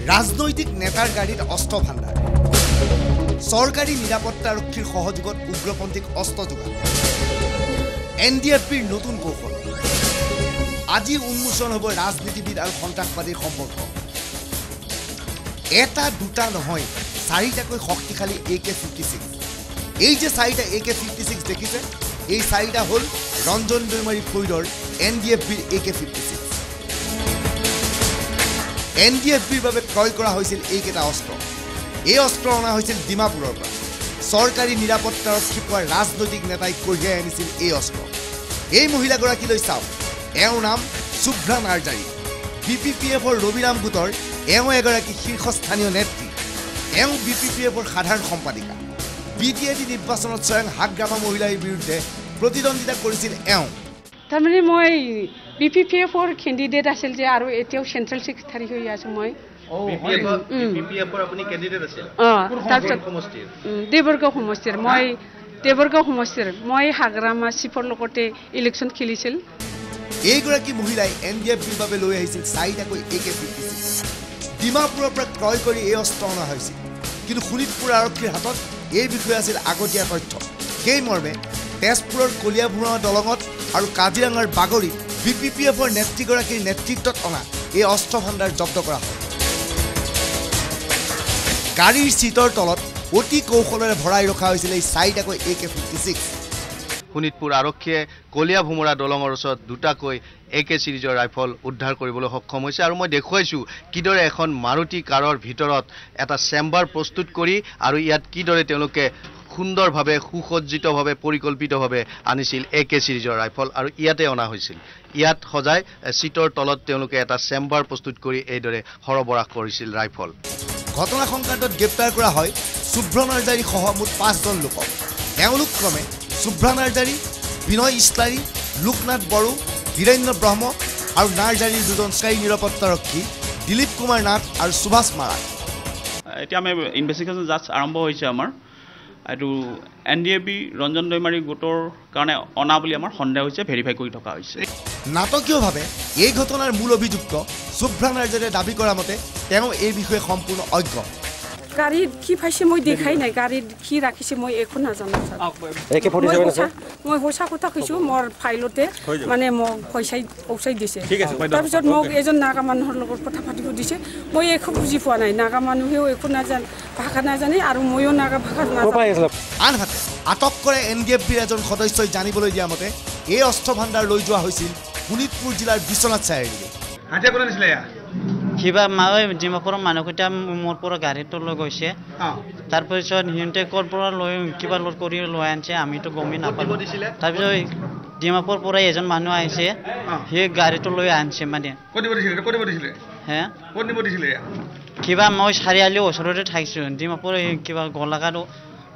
ৰাজনৈতিক নেতাৰ গাড়ীত অস্ত্ৰ ভাণ্ডাৰ চৰকাৰী নিৰাপত্তা আৰক্ষীৰ সহযোগত উগ্ৰপন্থীক অস্ত্ৰ যোগান NDFBৰ নতুন কৌশল আজি উন্মোচন হ'ব ৰাজনীতিবিদ আৰু সন্ত্ৰাসবাদীৰ সম্পৰ্ক এটা দুটা নহয় চাৰিটাকৈ শক্তিশালী AK-56 এই যে চাৰিটা AK-56 দেখিছে এই চাৰিটা হ'ল ৰঞ্জন দৈমাৰী ফৈদৰ NDFBৰ AK-56 NDFBৰ বাবে ক্ৰয় কৰা হৈছিল এইকেইটা অস্ত্ৰ এই অস্ত্ৰ অনা হৈছিল ডিমাপুৰৰ পৰা চৰকাৰী নিৰাপত্তা আৰক্ষী পোৱাৰ ৰাজনৈতিক নেতাই কঢ়িয়াই আনিছিল এই অস্ত্ৰ এই মহিলাগৰাকীলৈ চাওক এওঁৰ নাম শুভ্ৰা নাৰ্জাৰী BPPFৰ ৰবিৰাম গোটৰ এওঁ এগৰাকী শীৰ্ষস্থানীয় নেত্ৰী এওঁ BPPFৰ সাধাৰণ সম্পাদিকা BTAD নিৰ্বাচনত স্বয়ং হাগ্ৰামা মহিলাৰ বিৰুদ্ধে প্ৰতিদ্বন্দ্বিতা কৰিছিল এওঁ তাৰমানে মই BPPFৰ কেণ্ডিডেট আছিল যে আৰু এতিয়াও চেণ্ট্ৰেল সেক্ৰেটাৰী হৈ আছে মই BPPFৰ আপুনি কেণ্ডিডেট আছিল তাৰপিছত দেৱৰগাঁও সমষ্টিৰ মই দেৱৰগাঁও সমষ্টিৰ মই হাগ্ৰামা চিফৰ লগতে ইলেকশ্যন খেলিছিল এইগৰাকী মহিলাই NDFBৰ বাবে লৈ আহিছিল চাৰিটাকৈ AK-56 ডিমাপুৰৰ পৰা ক্ৰয় কৰি এই অস্ত্ৰ অনা হৈছিল কিন্তু শোণিতপুৰ আৰক্ষীৰ হাতত এই বিষয়ে আছিল আগতীয়া তথ্য সেই মৰ্মে তেজপুৰৰ কলিয়াভোৰা দলঙত আৰু কাজিৰঙাৰ বাগৰিত BPPFৰ নেত্ৰীগৰাকীৰ নেতৃত্বত অনা এই অস্ত্ৰ ভাণ্ডাৰ জব্দ কৰা হয় গাড়ীৰ চিটৰ তলত অতি কৌশলেৰে ভৰাই ৰখা হৈছিল এই চাৰিটাকৈ AK-56 শোণিতপুৰ আৰক্ষীয়ে কলিয়াভোমৰা দলঙৰ ওচৰত দুটাকৈ AK সিৰিজৰ ৰাইফল উদ্ধাৰ কৰিবলৈ সক্ষম হৈছে আৰু মই দেখুৱাইছোঁ কিদৰে এখন মাৰুতি কাৰৰ ভিতৰত এটা চেম্বাৰ প্ৰস্তুত কৰি আৰু ইয়াত কিদৰে তেওঁলোকে সুন্দৰভাৱে সুসজ্জিতভাৱে পৰিকল্পিতভাৱে আনিছিল AK সিৰিজৰ ৰাইফল আৰু ইয়াতে অনা হৈছিল ইয়াত সজাই সিটৰ তলত তেওঁলোকে এটা চেম্বাৰ প্ৰস্তুত কৰি এইদৰে সৰবৰাহ কৰিছিল ৰাইফল ঘটনা সংক্ৰান্তত গ্ৰেপ্তাৰ কৰা হয় শুভ্ৰা নাৰ্জাৰী সহ মুঠ 5 জন লোকক তেওঁলোক ক্ৰমে শুভ্ৰা নাৰ্জাৰী বিনয় ইছলাৰী লোকনাথ বড়ো ধীৰেন্দ্ৰ ব্ৰহ্ম আৰু নাৰ্জাৰীৰ দুজন স্থায়ী নিৰাপত্তাৰক্ষী দিলীপ কুমাৰ নাথ আৰু সুভাষ মাৰাক এতিয়া আমি ইনভেষ্টিগেশ্যন জাষ্ট আৰম্ভ হৈছে আমাৰ আৰু NDFB ৰঞ্জন দৈমাৰী গোটৰ কাৰণে অনা বুলি আমাৰ সন্দেহ হৈছে ভেৰিফাই কৰি থকা হৈছে নাটকীয়ভাৱে এই ঘটনাৰ মূল অভিযুক্ত শুভ্ৰা নাৰ্জাৰীয়ে দাবী কৰা মতে তেওঁ এই বিষয়ে সম্পূৰ্ণ অজ্ঞ গাড়ীত কি পাইছে মই দেখাই নাই গাড়ীত কি ৰাখিছে মই একো নাজানো মই পইচা কথা কৈছোঁ মোৰ ফাইলতে মানে মোক পইচাই দিছে তাৰপিছত মোক এজন নাগা মানুহৰ লগত কথা পাতিব দিছে মই একো বুজি পোৱা নাই নাগা মানুহেও একো নাজানে ভাষা নাজানে আৰু ময়ো নাগা ভাষা নাজানো আনহাতে আটক কৰে NDFBৰ এজন সদস্যই জানিবলৈ দিয়া মতে এই অস্ত্ৰ ভাণ্ডাৰ লৈ যোৱা হৈছিল শোণিতপুৰ জিলাৰ বিশ্বনাথ চাৰিআলিলৈ হাজিৰা কোনে দিছিলে কিবা মই ডিমাপুৰৰ মানুহকেইটা মোৰ পৰা গাড়ীটো লৈ গৈছে তাৰপিছত সিহঁতে ক'ৰ পৰা লৈ কিবা লোড কৰি লৈ আনিছে আমিতো গমেই নাপালোঁ তাৰপিছত ডিমাপুৰ পৰা এজন মানুহ আহিছে সেই গাড়ীটো লৈ আনিছে মানে কিবা মই চাৰিআলিৰ ওচৰতে থাকিছোঁ ডিমাপুৰ কিবা গোলাঘাট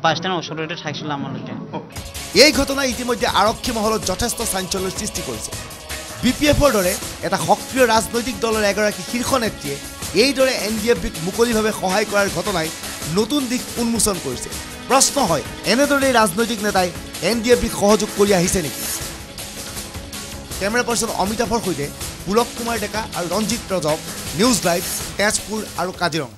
বাছ ষ্টেণ্ডৰ ওচৰতে থাকিছিলোঁ আমালোকে এই ঘটনাই ইতিমধ্যে আৰক্ষী মহলত যথেষ্ট চাঞ্চল্যৰ সৃষ্টি কৰিছে BPFৰ দৰে এটা সক্ৰিয় ৰাজনৈতিক দলৰ এগৰাকী শীৰ্ষ নেত্ৰীয়ে এইদৰে NDFBক মুকলিভাৱে সহায় কৰাৰ ঘটনাই নতুন দিশ উন্মোচন কৰিছে প্ৰশ্ন হয় এনেদৰে ৰাজনৈতিক নেতাই NDFBক সহযোগ কৰি আহিছে নেকি কেমেৰা পাৰ্চন অমিতাভৰ সৈতে পুলক কুমাৰ ডেকা আৰু ৰঞ্জিত ৰজক নিউজ লাইভ তেজপুৰ আৰু কাজিৰঙা